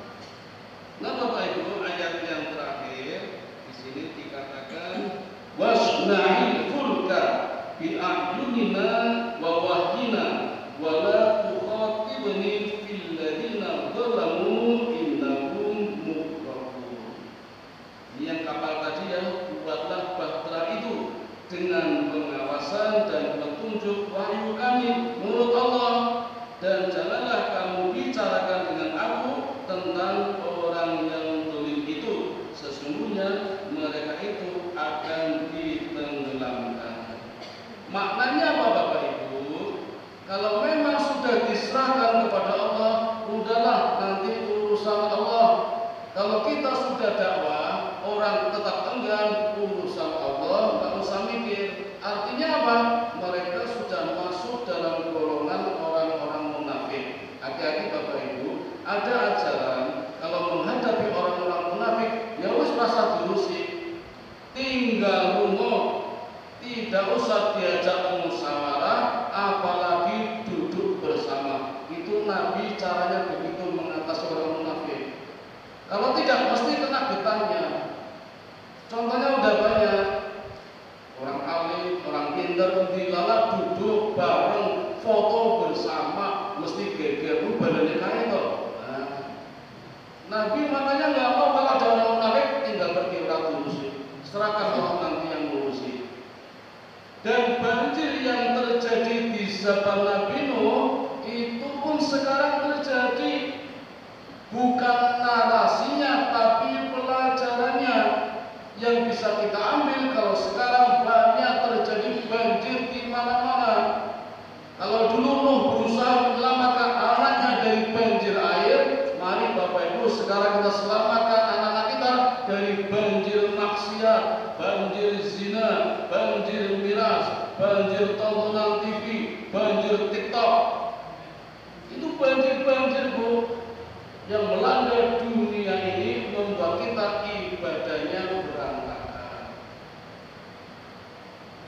Speaker 1: Nah Bapak Ibu, ayat yang terakhir di sini dikatakan wasna'il fulka bi a'yunina wa wahyina wa la tukhatibni fil ladina zalamu innahum mughraqun. Ini yang kapal tadi ya, buatlah bahtera itu dengan pengawasan dan petunjuk wahyu kami menurut Allah, dan janganlah kamu bicarakan dengan aku tentang orang yang zalim itu, sesungguhnya mereka itu akan ditenggelamkan. Maknanya apa Bapak Ibu? Kalau memang sudah diserahkan kepada Allah, udahlah nanti urusan Allah. Kalau kita sudah dakwah, orang tetap enggan, urusan Allah nggak usah mikir. Artinya apa? Mereka sudah masuk dalam golongan orang-orang munafik. Hati-hati Bapak Ibu, ada ajaran kalau menghadapi orang-orang munafik, ya wis rasa diurusi, tinggal Kalau tidak mesti kena getahnya. Contohnya udah banyak. Orang alim, orang pinter, dilala duduk bareng, foto bersama, mesti geger, badannya kaya kok. Nah, Nabi makanya nggak mau kalau ada orang munafik tinggal pergi orang ngurusi, serahkan Allah nanti yang ngurusi. Dan banjir yang terjadi di zaman Nabi Nuh itu pun sekarang terjadi, bukan narasinya tapi pelajarannya yang bisa kita ambil. Kalau sekarang banyak terjadi banjir di mana-mana. Kalau dulu Nuh berusaha menyelamatkan anaknya dari banjir air, mari Bapak Ibu sekarang kita selamatkan anak-anak kita dari banjir maksiat, banjir zina, banjir miras, banjir tontonan TV, banjir TikTok. Itu banjir-banjir Bu yang melanda dunia ini, membuat kita ibadahnya berantakan.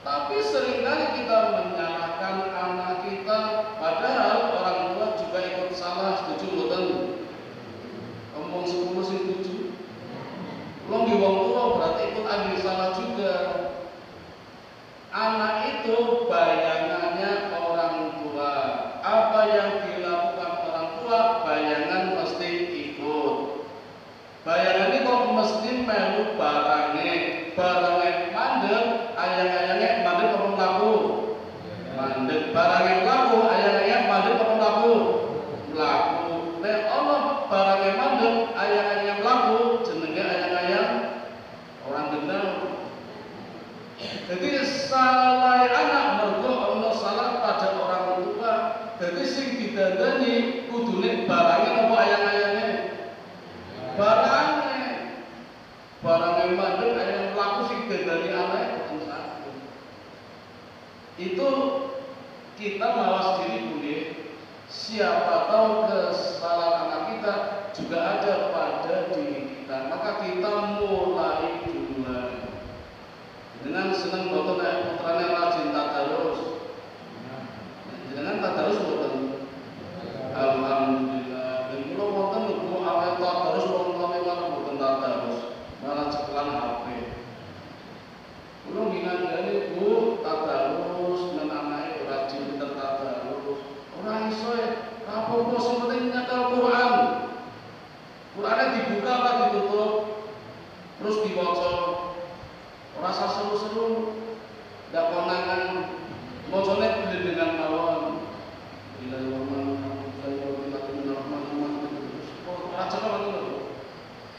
Speaker 1: Tapi seringkali kita menyalahkan anak kita, padahal orang tua juga ikut salah. Setuju mboten? Omong 10 sing setuju. Wong di wong tua berarti ikut ambil salah juga. Anak itu bayangannya orang tua. Apa yang dilakukan orang tua, bayangan mesti ikut. Bayangan ini kok mesti melu barangnya mandek, ayang-ayangnya mandek apa mlaku? Mandek. Barangnya mlaku, ayang-ayang mandek apa mlaku? Mlaku. Nek Allah barangnya mandek, ayang-ayangnya mlaku, jenenge ayang-ayang orang genah. Jadi salah anak mergo ana salah pada orang tua. Jadi sing didandani kudune barangnya apa ayang-ayangnya? Barangnya mandek, ayang mlaku sing didandani anak boten saged. Itu kita mawas diri dulu. Siapa tahu kesalahan anak kita juga ada pada diri kita. Maka kita mulai duluan. Dengan senang boten nek putrane rajin tadarus. Dengan tadarus boten. Alhamdulillah. Dan kula wonten niku awet tadarus wong tuane malah boten tadarus. Malah cekelan HP. Kula ngingandani Bu tadarus dengan anake rajin pinter tadarus. Ora iso apa-apa sing penting nyekel Quran. Qurane dibuka apa ditutup? Terus diwaca. Ora usah seru-seru, ndak konangan, mocone dengan mawon. Bila ora cekel ngono.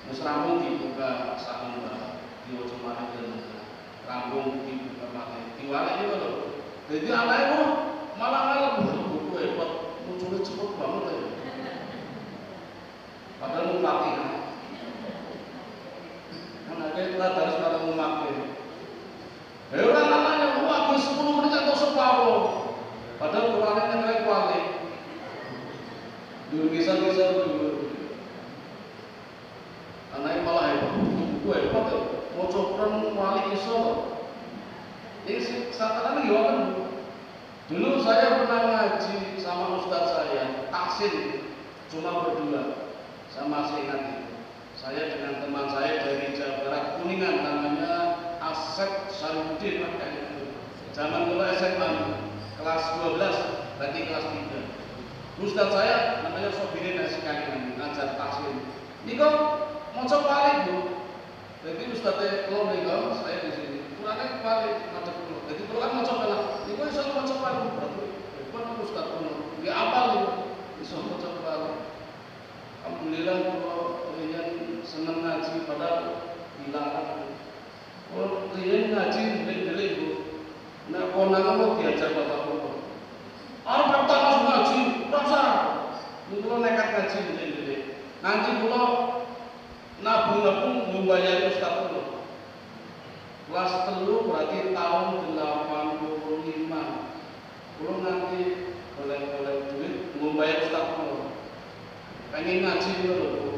Speaker 1: Wis rampung dibuka salembar, diwaca maneh dan rampung dibuka maneh. Diwalek iki lho. Dadi anake malah buku hebat, muncul cepet banget ya. Padahal mau Fatihah. Anaknya telah harus pada memakai. Orang anaknya habis 10 menit atau separuh. Padahal Qurannya kayak kuali. Dulu kisah-kisah dulu. Anaknya malah hebat. Buku hebat ya. Mau coba kuali iso. Ini sekarang gimana? Dulu saya pernah ngaji sama ustadz saya, taksin, cuma berdua. Saya masih ingat itu. Saya dengan teman saya dari Jawa Barat Kuningan, namanya Asep Sarudin. Zaman dulu SMA kelas 12, berarti kelas 3. Ustadz saya namanya Sobirin Asikangan, ngajar taksin. Ini kok mau coba balik Bu. Jadi ustadznya kalau nih saya di sini. Kurangnya balik ada dulu. Jadi kalau kan mau coba lah. Ini kok bisa mau coba dulu berarti. Bukan ustadz pun. Nggak apa lu. Bisa mau coba. Alhamdulillah kalau kalian senang ngaji padahal dilarang. Kalau kalian ngaji delik-delik Bu. Nah konangan mau diajar bapak-bapak. Orang pertama langsung ngaji, rasa. Ini kalau nekat ngaji delik-delik. Nanti kalau nabung-nabung membayar ustadz dulu. Kelas 3 berarti tahun 85. Kalau nanti boleh duit membayar ustadz dulu. Pengen ngaji dulu.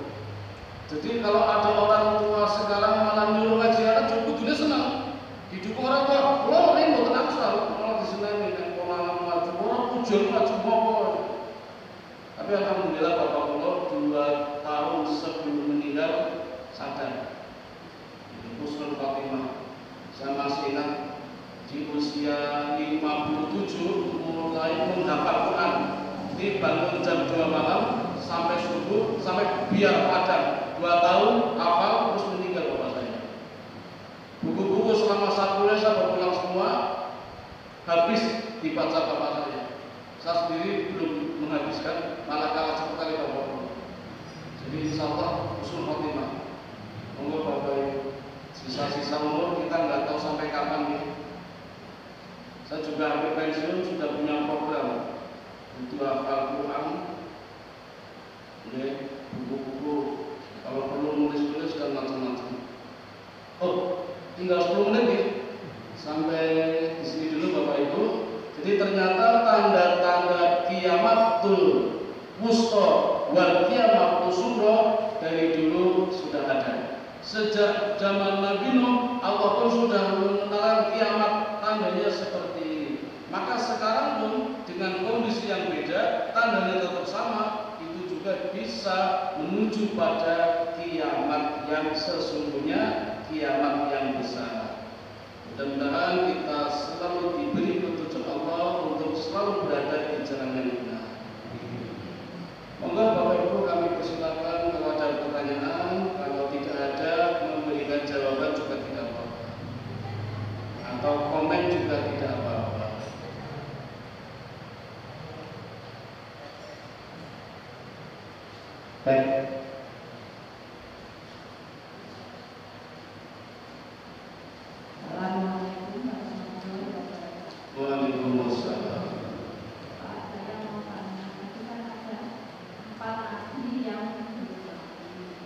Speaker 1: Jadi kalau ada orang tua sekarang malah nyuruh ngaji anak cukup dunia senang. Didukung orang tua, lo ini mau tenang sal, malah disenangi dengan pola ngaji. Orang tujuan ngaji mau. Tapi alhamdulillah bapak lo 2 tahun sebelum meninggal usia 57 mulai menghafal Quran. Ini bangun jam 2 malam sampai subuh, sampai biar padam. 2 tahun hafal terus meninggal bapak saya. Buku-buku selama saya kuliah saya pulang semua habis dibaca bapak saya. Saya sendiri belum menghabiskan, malah kalah cepat kali bapak. Jadi insya Allah usul khotimah. Monggo bapak ibu, sisa-sisa umur kita nggak tahu sampai kapan nih. Saya juga hampir pensiun sudah punya program untuk hafal Quran, buku-buku, kalau perlu nulis-nulis dan macam-macam. Oh, tinggal 10 menit nih. Sampai di sini dulu Bapak Ibu. Jadi ternyata tanda-tanda kiamatul wusta wal kiamatul sughra dari dulu sudah ada. Sejak zaman Nabi Nuh, Allah pun sudah mengenalkan kiamat tandanya seperti ini. Maka sekarang pun dengan kondisi yang beda, tandanya tetap sama, itu juga bisa menuju pada kiamat yang sesungguhnya, kiamat yang besar. Mudah-mudahan kita selalu diberi petunjuk Allah untuk selalu berada di jalan yang benar. Monggo Bapak Ibu kami persilakan kalau ada pertanyaan, kalau tidak ada memberikan jawaban juga tidak apa-apa, atau komen juga tidak apa-apa. Baik.
Speaker 2: Assalamualaikum warahmatullahi wabarakatuh.
Speaker 1: Waalaikumsalam.
Speaker 2: Pak, saya mau tanya, itu kan ada 4 nasi yang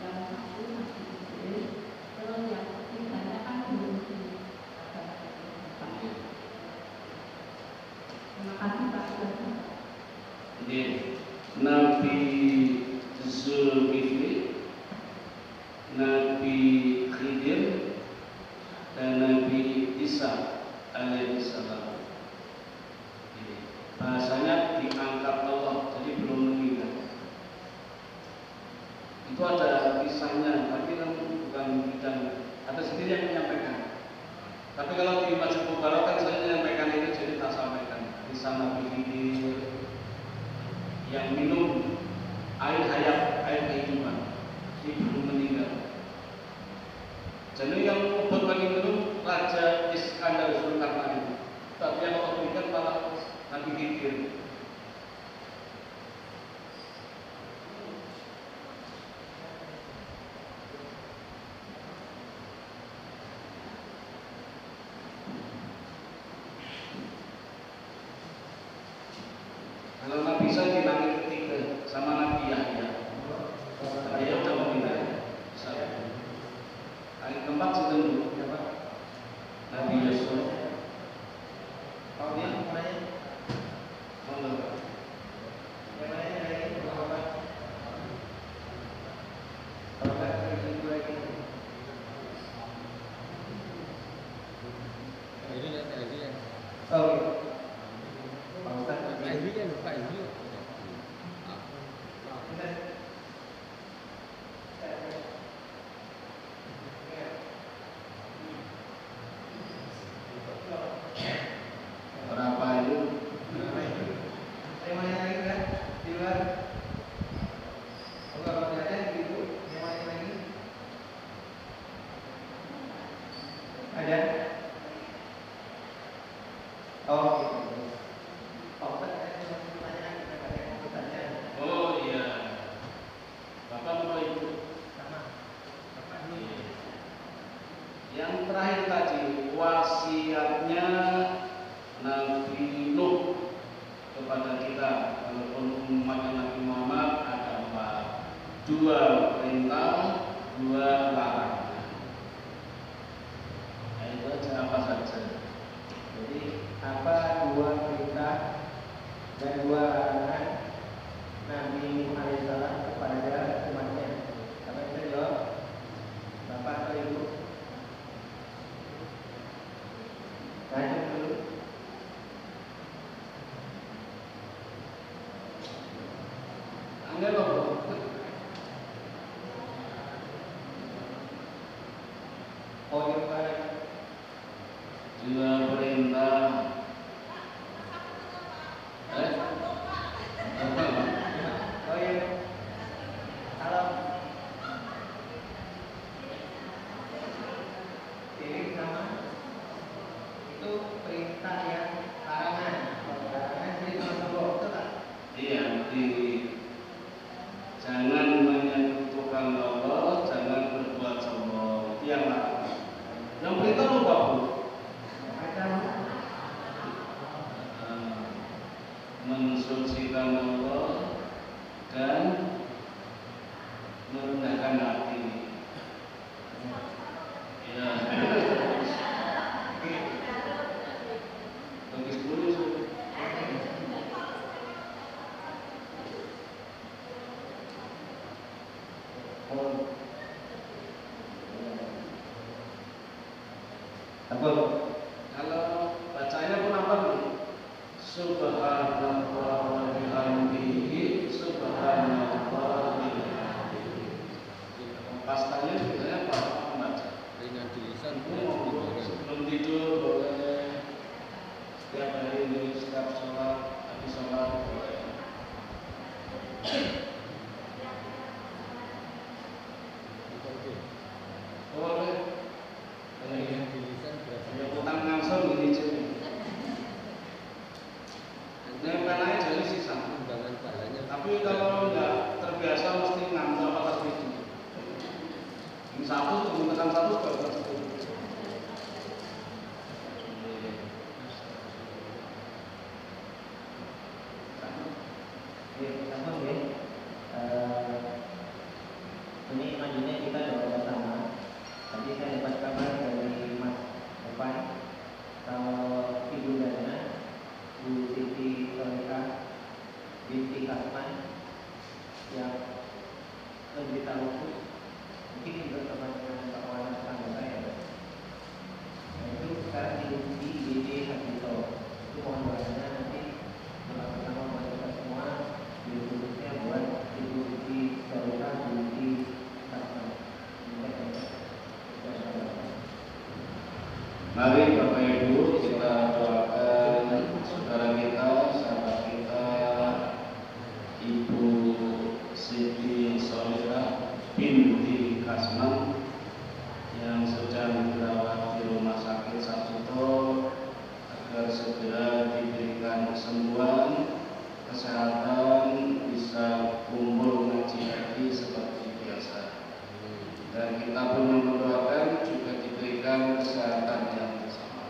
Speaker 2: yang satu nasi kecil, terus yang ketiganya kan belum dipakai. Terima kasih Pak.
Speaker 1: Jadi Nabi Zulkifli, Nabi Khidir, dan Nabi Isa alaihissalam. Bahasanya diangkat Allah, jadi belum meninggal. Itu ada kisahnya, tapi kan bukan bidang. Ada sendiri yang menyampaikan. Tapi kalau di Masjid Mubarak kan saya menyampaikan itu, jadi tak sampaikan. Kisah Nabi Khidir yang minum air hayat, air kehidupan, dia belum meninggal. Jadi yang obat bagi minum Raja Iskandar Zulkarnain, tapi yang Allah berikan malah Nabi Khidir. Kalau Nabi Isa di langit ketiga sama Nabi Yahya. Yahya udah meninggal. Langit keempat sudah dulu, ya Pak. Nabi Yusuf. Tahu dia namanya? Monggo. Yang lainnya lagi apa? Kalau nggak itu lagi.
Speaker 3: Ini ya.
Speaker 1: Oke. Berapa itu?
Speaker 4: Temanya lagi kan di luar. Kalau ada gitu, temanya lagi ada. Oh, gitu. Oh, pertanyaan kita ada yang mau bertanya.
Speaker 1: Oh iya. Bapak mau Ibu?
Speaker 4: Sama. Bapak ini.
Speaker 1: Yang terakhir tadi wasiatnya Nabi Nuh kepada kita, walaupun umatnya Nabi Muhammad ada 4, 2 perintah, 2 larangan. Nah, itu aja apa saja.
Speaker 4: Jadi apa 2 perintah dan 2 larangan Nabi Nuh alaihissalam kepada umatnya? Apa yang saya jawab? Bapak atau Ibu? Tanya dulu.
Speaker 1: Anda loh.
Speaker 4: Oh, yang mana?
Speaker 1: 2 perintah,
Speaker 4: Apa?
Speaker 1: Kalau bacanya pun apa nih? Subhanallah wa bihamdihi subhanallah wa bihamdihi. Pastanya sebenarnya apa? Membaca.
Speaker 3: Ringan di lisan,
Speaker 1: Sebelum tidur boleh, setiap hari, setiap sholat, habis sholat boleh. Boleh.
Speaker 3: ringan di lisan berarti
Speaker 1: Ya utang langsung ini jadi. Ini penanya jadi sisa.
Speaker 3: timbangan pahalanya.
Speaker 1: Tapi kalau nggak terbiasa mesti ngambil atas itu. Ini satu, menggunakan satu baru satu.
Speaker 4: Oke, sama ya. Ini majunya kita doa bersama. Tadi saya dapat kabar dari Mas Evan kalau ibundanya Bu Siti Solika binti Kasman yang menderita lupus, mungkin juga teman dengan kawan tetangga saya. Nah, itu sekarang di BD Hadito. Itu mohon doanya nanti bersama sama kita semua, khususnya buat Ibu Siti Solika binti Kasman.
Speaker 1: Mari Bapak Ibu kita doakan saudara kita, sahabat kita, Ibu Siti Solika binti Kasman yang sedang dirawat di Rumah Sakit Sarjito agar segera diberikan kesembuhan, kesehatan, bisa kumpul ngaji lagi seperti biasa. Dan kita pun mendoakan juga diberikan kesehatan yang bersama.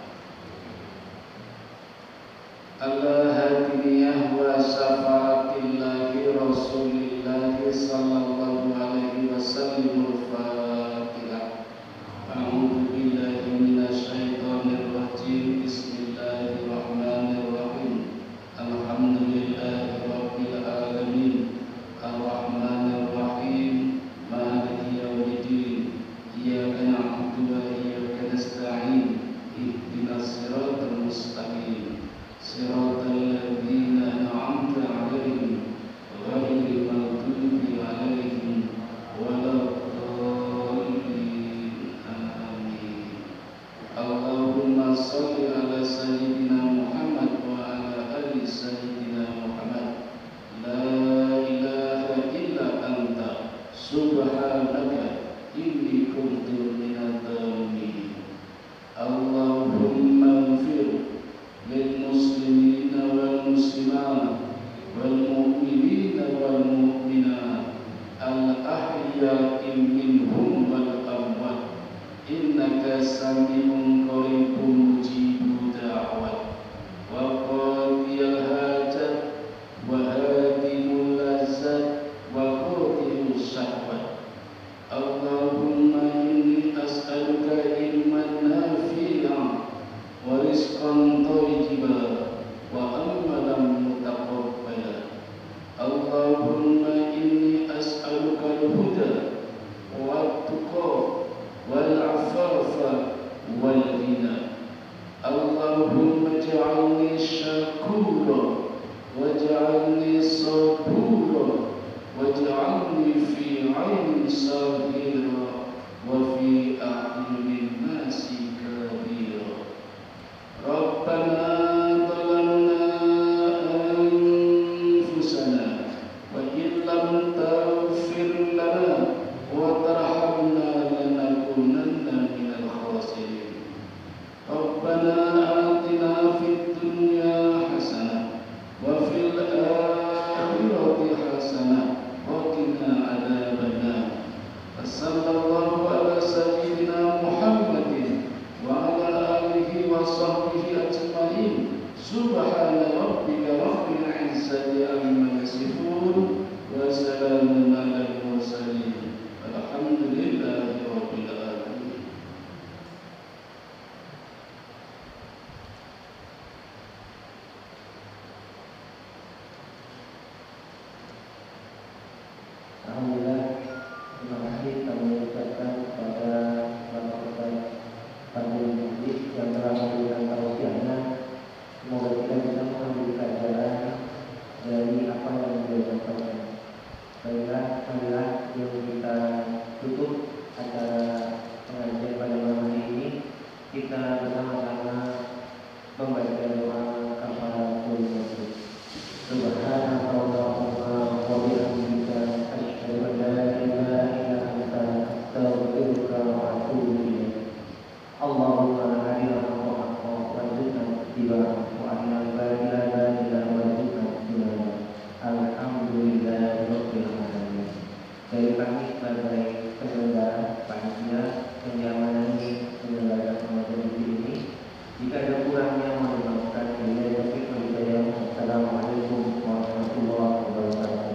Speaker 1: Al-Hadiniyah wa syafa'atillahi Rasulillahi sallallahu alaihi wasallam. Al-Fatihah. A'udzu billahi minasyaitonir rajim. Bismillahirrahmanirrahim. Alhamdulillahi rabbil alamin. Ar-Rahmanir Rahim. Maliki yaumiddin. Iyyaka na'budu wa iyyaka nasta'in. Ihdinas siratal mustaqim. Siratal ladzina an'amta 'alaihim ghairil maghdubi 'alaihim waladdallin. Amin. Allahumma shalli ala sayyidina Muhammad wa ala ali sayyidina Muhammad. La ilaha illa anta subhanaka inni kuntu minadh dhalimin. Allahumma ighfir lil muslimina wal muslimat wal mu'minina wal mu'minat al ahya'i minhum wal amwat innaka sami'un qaribun mujibud da'wat.
Speaker 4: sebagai penyelenggara panitia yang diamanati penyelenggara pengajian ini. Jika ada kurangnya mohon dimaafkan. Assalamualaikum warahmatullahi wabarakatuh.